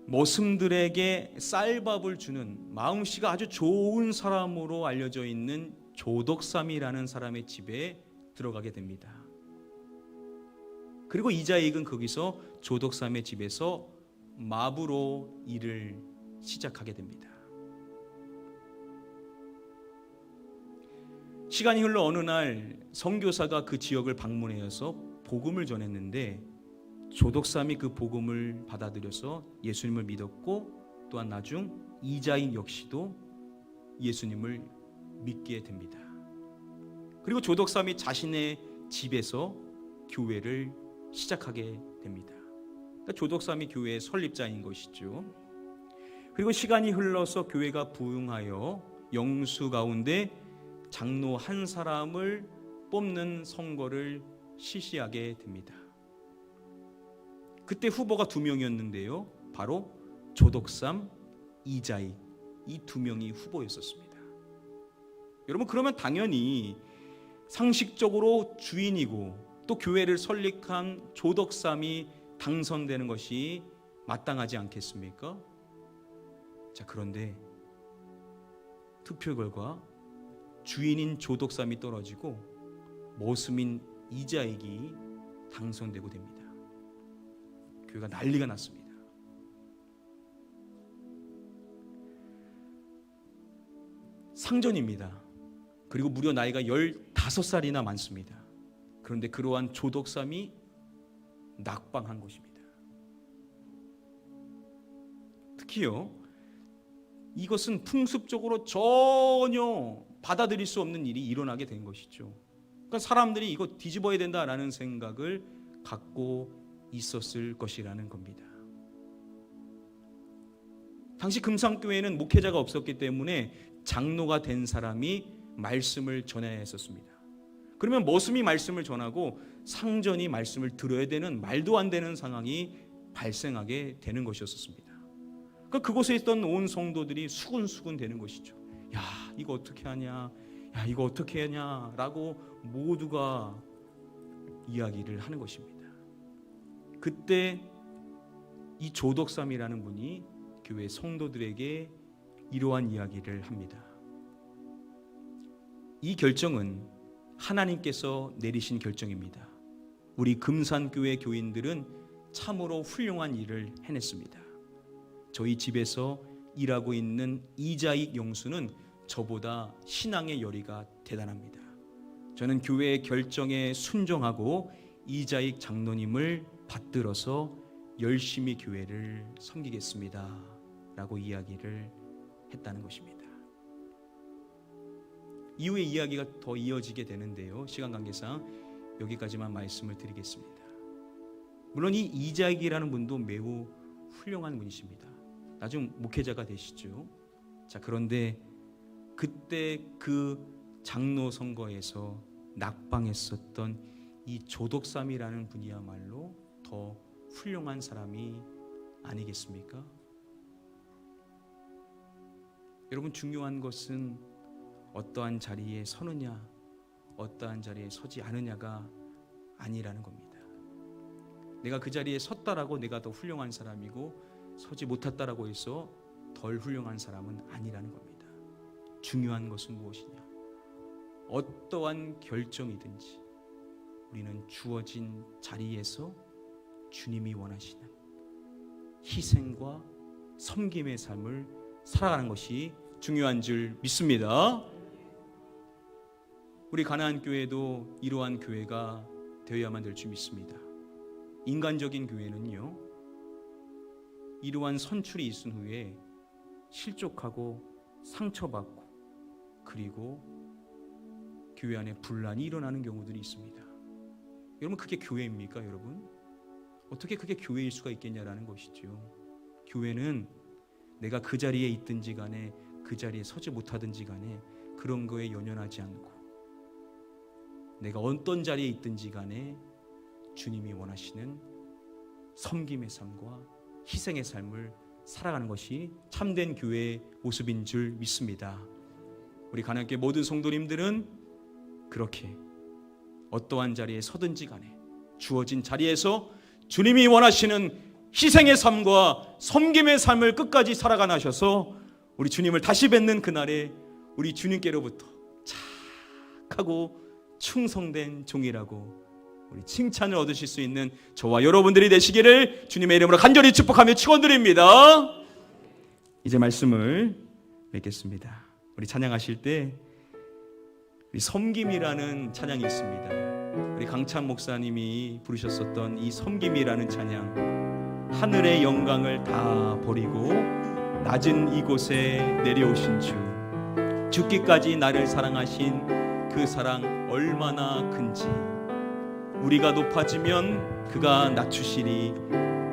머슴들에게 쌀밥을 주는 마음씨가 아주 좋은 사람으로 알려져 있는 조덕삼이라는 사람의 집에 들어가게 됩니다. 그리고 이자익은 거기서 조덕삼의 집에서 마부로 일을 시작하게 됩니다. 시간이 흘러 어느 날 선교사가 그 지역을 방문해서 복음을 전했는데 조덕삼이 그 복음을 받아들여서 예수님을 믿었고 또한 나중 이자익 역시도 예수님을 믿게 됩니다. 그리고 조덕삼이 자신의 집에서 교회를 시작하게 됩니다. 그러니까 조덕삼이 교회의 설립자인 것이죠. 그리고 시간이 흘러서 교회가 부흥하여 영수 가운데 장로 한 사람을 뽑는 선거를 실시하게 됩니다. 그때 후보가 2명이었는데요. 바로 조덕삼, 이자익, 이 2명이 후보였었습니다. 여러분, 그러면 당연히 상식적으로 주인이고 또 교회를 설립한 조덕삼이 당선되는 것이 마땅하지 않겠습니까? 자, 그런데 투표 결과 주인인 조덕삼이 떨어지고 머슴인 이자익이 당선되고 됩니다. 교회가 난리가 났습니다. 상전입니다. 그리고 무려 나이가 15살이나 많습니다. 그런데 그러한 조덕삼이 낙방한 것입니다. 특히요, 이것은 풍습적으로 전혀 받아들일 수 없는 일이 일어나게 된 것이죠. 그러니까 사람들이 이거 뒤집어야 된다라는 생각을 갖고 있었을 것이라는 겁니다. 당시 금산교회에는 목회자가 없었기 때문에 장로가 된 사람이 말씀을 전해야 했었습니다. 그러면 머슴이 말씀을 전하고 상전이 말씀을 들어야 되는 말도 안 되는 상황이 발생하게 되는 것이었습니다. 그러니까 그곳에 있던 온 성도들이 수군수군 되는 것이죠. 야, 이거 어떻게 하냐, 야, 이거 어떻게 하냐라고 모두가 이야기를 하는 것입니다. 그때 이 조덕삼이라는 분이 교회 성도들에게 이러한 이야기를 합니다. 이 결정은 하나님께서 내리신 결정입니다. 우리 금산교회 교인들은 참으로 훌륭한 일을 해냈습니다. 저희 집에서 일하고 있는 이자익 영수는 저보다 신앙의 열의가 대단합니다. 저는 교회의 결정에 순종하고 이자익 장로님을 받들어서 열심히 교회를 섬기겠습니다 라고 이야기를 했다는 것입니다. 이후에 이야기가 더 이어지게 되는데요, 시간 관계상 여기까지만 말씀을 드리겠습니다. 물론 이 이자익이라는 분도 매우 훌륭한 분이십니다. 나중 목회자가 되시죠. 자, 그런데 그때 그 장로 선거에서 낙방했었던 이 조덕삼이라는 분이야말로 더 훌륭한 사람이 아니겠습니까? 여러분, 중요한 것은 어떠한 자리에 서느냐, 어떠한 자리에 서지 않느냐가 아니라는 겁니다. 내가 그 자리에 섰다라고 내가 더 훌륭한 사람이고 서지 못했다라고 해서 덜 훌륭한 사람은 아니라는 겁니다. 중요한 것은 무엇이냐? 어떠한 결정이든지 우리는 주어진 자리에서 주님이 원하시는 희생과 섬김의 삶을 살아가는 것이 중요한 줄 믿습니다. 우리 가나안 교회도 이러한 교회가 되어야만 될 줄 믿습니다. 인간적인 교회는요, 이러한 선출이 있은 후에 실족하고 상처받고 그리고 교회 안에 분란이 일어나는 경우들이 있습니다. 여러분, 그게 교회입니까? 여러분, 어떻게 그게 교회일 수가 있겠냐라는 것이죠. 교회는 내가 그 자리에 있든지 간에 그 자리에 서지 못하든지 간에 그런 거에 연연하지 않고 내가 어떤 자리에 있든지 간에 주님이 원하시는 섬김의 삶과 희생의 삶을 살아가는 것이 참된 교회의 모습인 줄 믿습니다. 우리 가나안교회 모든 성도님들은 그렇게 어떠한 자리에 서든지 간에 주어진 자리에서 주님이 원하시는 희생의 삶과 섬김의 삶을 끝까지 살아가셔서 우리 주님을 다시 뵙는 그날에 우리 주님께로부터 착하고 충성된 종이라고 우리 칭찬을 얻으실 수 있는 저와 여러분들이 되시기를 주님의 이름으로 간절히 축복하며 축원드립니다. 이제 말씀을 맺겠습니다. 우리 찬양하실 때 우리 섬김이라는 찬양이 있습니다. 우리 강찬 목사님이 부르셨었던 이 섬김이라는 찬양, 하늘의 영광을 다 버리고 낮은 이곳에 내려오신 주, 죽기까지 나를 사랑하신 그 사랑 얼마나 큰지 우리가 높아지면 그가 낮추시리,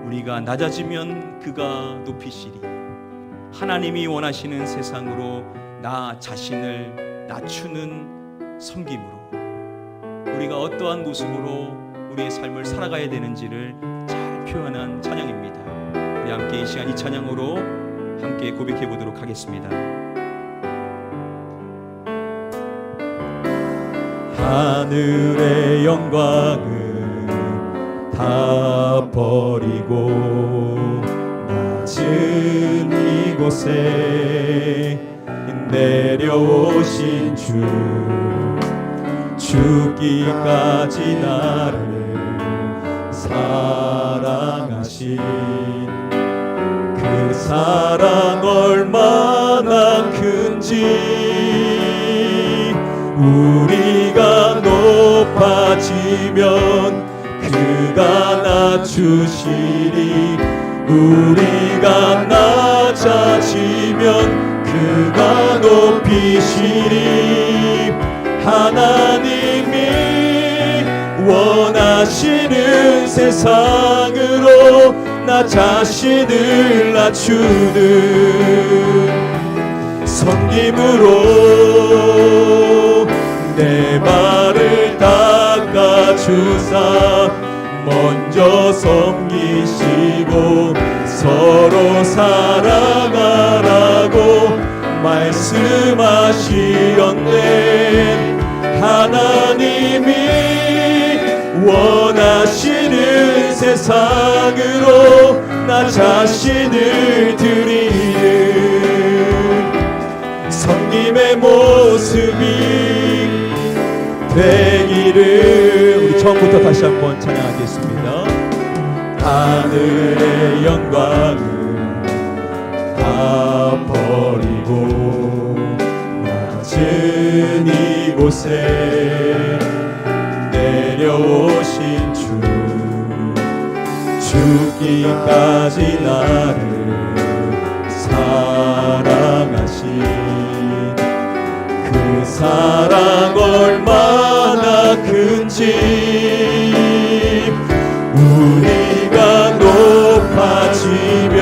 우리가 낮아지면 그가 높이시리. 하나님이 원하시는 세상으로 나 자신을 낮추는 섬김으로 우리가 어떠한 모습으로 우리의 삶을 살아가야 되는지를 잘 표현한 찬양입니다. 우리 함께 이 시간 이 찬양으로 함께 고백해 보도록 하겠습니다. 하늘의 영광을 다 버리고 낮은 이곳에 내려오신 주, 죽기까지 나를 사랑하신 그 사랑 얼마나 큰지, 우리가 높아지면 그가 낮추시리, 우리가 낮아지면 그가 높이시리. 하나님이 원하시는 세상으로 나 자신을 낮추는 섬김으로 내 발을 닦아주사 먼저 섬기시고 서로 사랑하라고 말씀하시었네. 하나님이 원하시는 세상으로 나 자신을 드리는 섬김의 모습이 되기를. 우리 처음부터 다시 한번 찬양하겠습니다. 하늘의 영광을 다 버리고 낮은 이곳에 내려오신 주, 죽기까지 나를 사랑하신 그 사랑 얼마나 큰지, 우리가 높아지면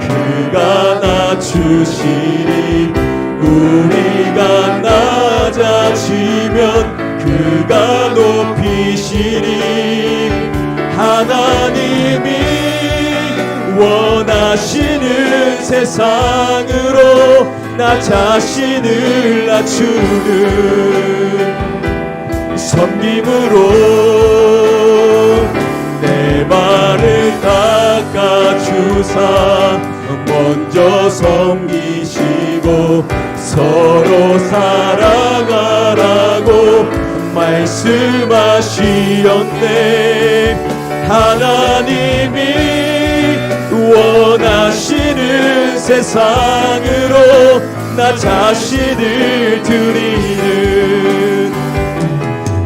그가 낮추시리, 우리가 낮아지면 그가 높이시리. 하나님이 원하시는 세상으로 나 자신을 낮추는 섬김으로 내 발을 닦아주사 먼저 섬기시고 서로 사랑하라고 말씀하시었네. 하나님이 원하시는 세상으로 나 자신을 드리는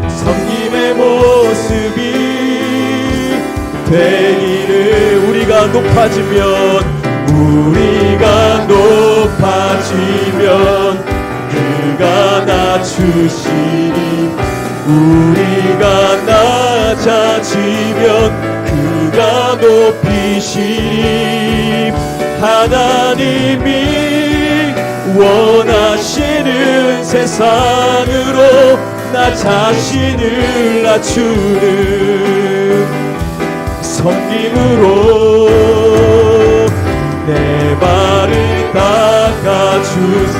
섬김의 모습이 되기를. 우리가 높아지면 그가 낮추시리, 우리가 낮아지면 그가 높이시리. 하나님이 원하시는 세상으로 나 자신을 낮추는 섬김으로 내 발을 닦아주사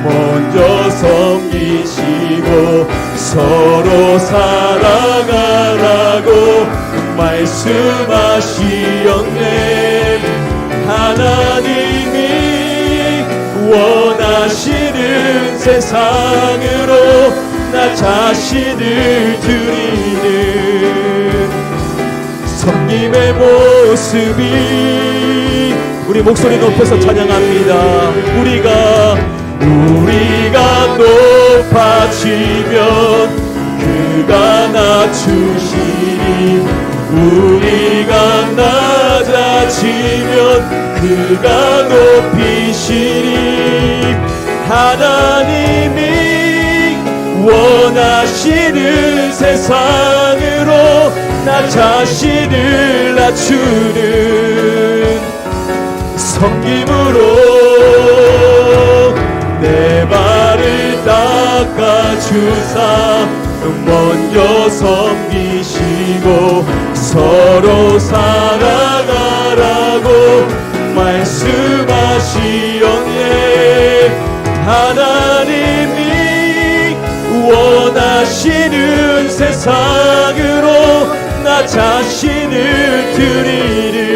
먼저 섬기시고 서로 사랑하라고 말씀하시었네. 하나님이 원하시는 세상으로 나 자신을 드리는 섬김의 모습이. 우리 목소리 높여서 찬양합니다. 우리가 높아지면 그가 낮추시리, 우리가 낮아지면 그가 높이시리. 하나님이 원하시는 세상 자신을 낮추는 섬김으로 내 발을 닦아주사 먼저 섬기시고 서로 살아가라고 말씀하시었네. 하나님이 원하시는 세상으로 나 자신을 드리는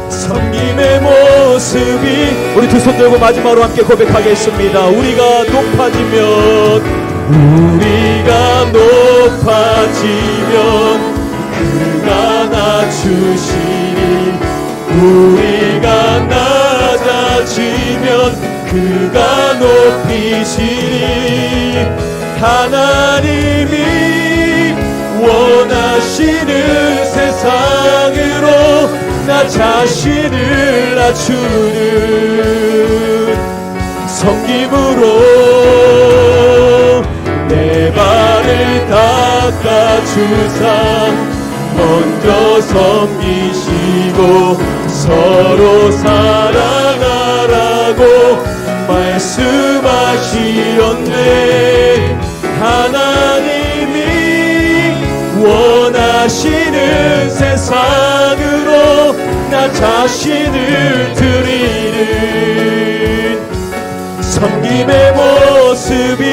섬김의 모습이, 우리 두 손 들고 마지막으로 함께 고백하겠습니다. 우리가 높아지면 그가 낮추시니, 우리가 낮아지면 그가 높이시니, 하나님이 원하시는 세상으로 나 자신을 낮추는 섬김으로 내 발을 닦아주사 먼저 섬기시고 서로 살아가라고 말씀하시었네. 하나님이 원하시는 세상으로 나 자신을 드리는 섬김의 모습이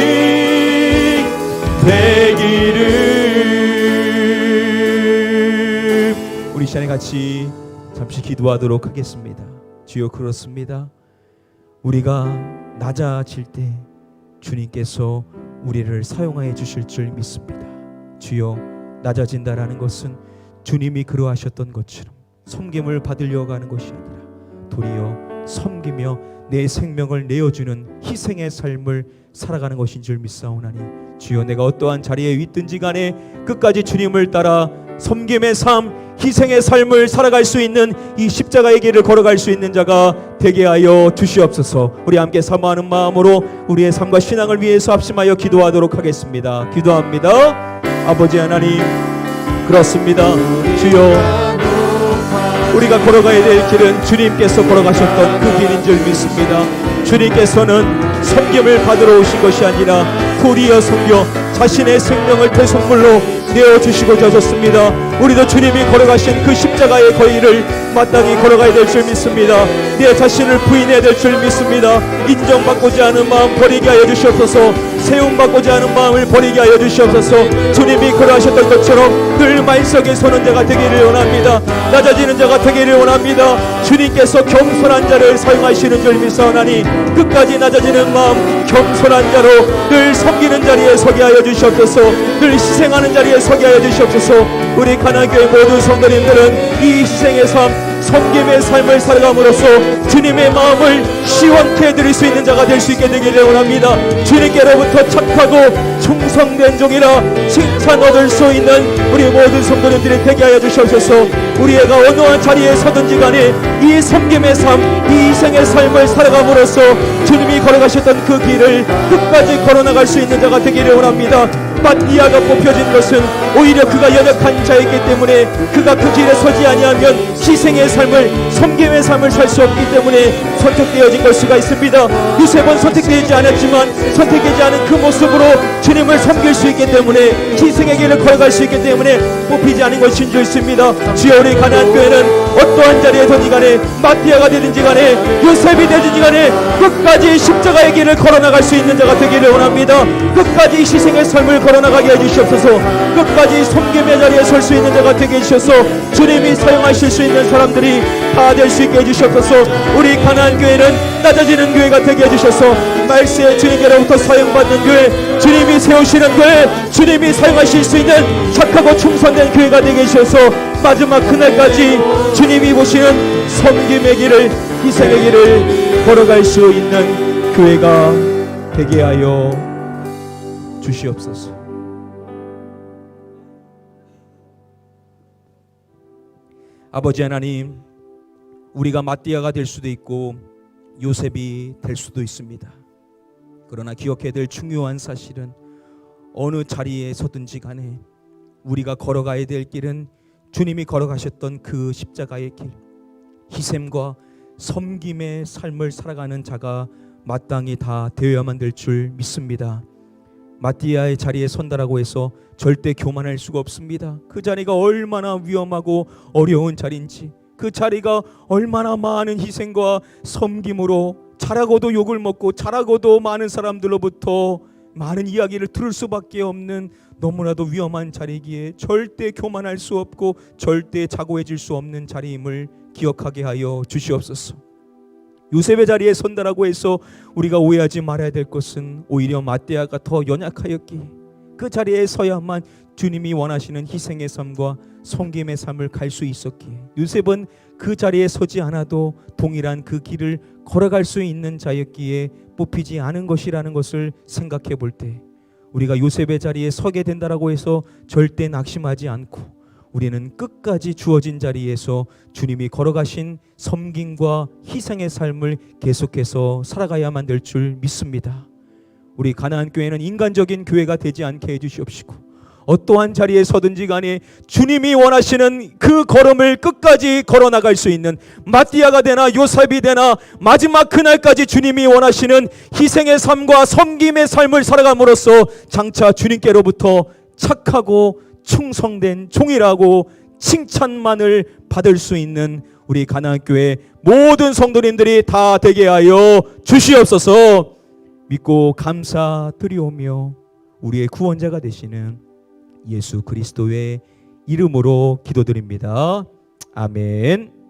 되기를. 우리 시간에 같이 잠시 기도하도록 하겠습니다. 주여, 그렇습니다. 우리가 낮아질 때 주님께서 우리를 사용하여 주실 줄 믿습니다. 주여, 낮아진다라는 것은 주님이 그러하셨던 것처럼 섬김을 받으려고 하는 것이 아니라 도리어 섬기며 내 생명을 내어주는 희생의 삶을 살아가는 것인 줄 믿사오나니, 주여, 내가 어떠한 자리에 있든지 간에 끝까지 주님을 따라 섬김의 삶, 희생의 삶을 살아갈 수 있는 이 십자가의 길을 걸어갈 수 있는 자가 되게 하여 주시옵소서. 우리 함께 사모하는 마음으로 우리의 삶과 신앙을 위해서 합심하여 기도하도록 하겠습니다. 기도합니다. 아버지 하나님, 그렇습니다. 주여, 우리가 걸어가야 될 길은 주님께서 걸어가셨던 그 길인 줄 믿습니다. 주님께서는 섬김을 받으러 오신 것이 아니라 도리어 섬겨 자신의 생명을 대속물로 내어주시고자 하셨습니다. 우리도 주님이 걸어가신 그 십자가의 거리를 마땅히 걸어가야 될 줄 믿습니다. 내 자신을 부인해야 될 줄 믿습니다. 인정받고자 하는 마음 버리게 하여 주시옵소서. 세움받고자 하는 마음을 버리게 하여 주시옵소서. 주님이 걸어가셨던 것처럼 늘 만석에 서는 자가 되기를 원합니다. 낮아지는 자가 되기를 원합니다. 주님께서 겸손한 자를 사용하시는 줄 믿사오나니 끝까지 낮아지는 마음, 겸손한 자로 늘 섬기는 자리에 서게 하여 주시옵소서. 늘 희생하는 자리에 서게 하여 주시옵소서. 우리 가나교회 모든 성도님들은 이 희생의 삶, 섬김의 삶을 살아감으로써 주님의 마음을 시원케 해드릴 수 있는 자가 될 수 있게 되기를 원합니다. 주님께로부터 착하고 충성된 종이라 칭찬 얻을 수 있는 우리 모든 성도님들이 되게 하여 주시옵소서. 우리가 어느 한 자리에 서든지 간에 이 섬김의 삶, 이 희생의 삶을 살아감으로써 주님이 걸어가셨던 그 길을 끝까지 걸어나갈 수 있는 자가 되기를 원합니다. 마띠아가 뽑혀진 것은 오히려 그가 연약한 자이기 때문에, 그가 그 길에 서지 아니하면 희생의 삶을, 섬김의 삶을 살 수 없기 때문에 선택되어진 걸 수가 있습니다. 유세번 선택되지 않았지만 선택되지 않은 그 모습으로 주님을 섬길 수 있기 때문에, 희생의 길을 걸어갈 수 있기 때문에 뽑히지 않은 것인 줄 있습니다. 주여, 우리 가나안 교회는 어떠한 자리에 서든지 간에, 마띠아가 되든지 간에, 요셉이 되든지 간에 끝까지 십자가의 길을 걸어나갈 수 있는 자가 되기를 원합니다. 끝까지 희생의 삶을 걸어나가게 해주시옵소서. 끝까지 섬김의 자리에 설 수 있는 자가 되게 해주셔서 주님이 사용하실 수 있는 사람들이 다 될 수 있게 해주시옵소서. 우리 가나안 교회는 낮아지는 교회가 되게 해주셔서 말세에 주님께로부터 사용받는 교회, 주님이 세우시는 교회, 주님이 사용하실 수 있는 착하고 충성된 교회가 되게 해주셔서 마지막 그날까지 주님이 보시는 섬김의 길을, 희생의 길을 걸어갈 수 있는 교회가 되게 하여 주시옵소서. 아버지 하나님, 우리가 마띠아가 될 수도 있고 요셉이 될 수도 있습니다. 그러나 기억해야 될 중요한 사실은 어느 자리에 서든지 간에 우리가 걸어가야 될 길은 주님이 걸어가셨던 그 십자가의 길, 희생과 섬김의 삶을 살아가는 자가 마땅히 다 되어야만 될 줄 믿습니다. 마띠아의 자리에 선다라고 해서 절대 교만할 수가 없습니다. 그 자리가 얼마나 위험하고 어려운 자리인지, 그 자리가 얼마나 많은 희생과 섬김으로 잘하고도 욕을 먹고 잘하고도 많은 사람들로부터 많은 이야기를 들을 수밖에 없는 너무나도 위험한 자리이기에 절대 교만할 수 없고 절대 자고해질 수 없는 자리임을 기억하게 하여 주시옵소서. 요셉의 자리에 선다라고 해서 우리가 오해하지 말아야 될 것은 오히려 마띠아가 더 연약하였기에 그 자리에 서야만 주님이 원하시는 희생의 삶과 섬김의 삶을 갈 수 있었기에 요셉은 그 자리에 서지 않아도 동일한 그 길을 걸어갈 수 있는 자였기에 뽑히지 않은 것이라는 것을 생각해 볼 때 우리가 요셉의 자리에 서게 된다라고 해서 절대 낙심하지 않고 우리는 끝까지 주어진 자리에서 주님이 걸어가신 섬김과 희생의 삶을 계속해서 살아가야만 될 줄 믿습니다. 우리 가나안 교회는 인간적인 교회가 되지 않게 해주시옵시고 어떠한 자리에 서든지 간에 주님이 원하시는 그 걸음을 끝까지 걸어나갈 수 있는 마띠아가 되나 요셉이 되나 마지막 그날까지 주님이 원하시는 희생의 삶과 섬김의 삶을 살아감으로써 장차 주님께로부터 착하고 충성된 종이라고 칭찬만을 받을 수 있는 우리 가나안교회 모든 성도님들이 다 되게 하여 주시옵소서. 믿고 감사드리오며 우리의 구원자가 되시는 예수 그리스도의 이름으로 기도드립니다. 아멘.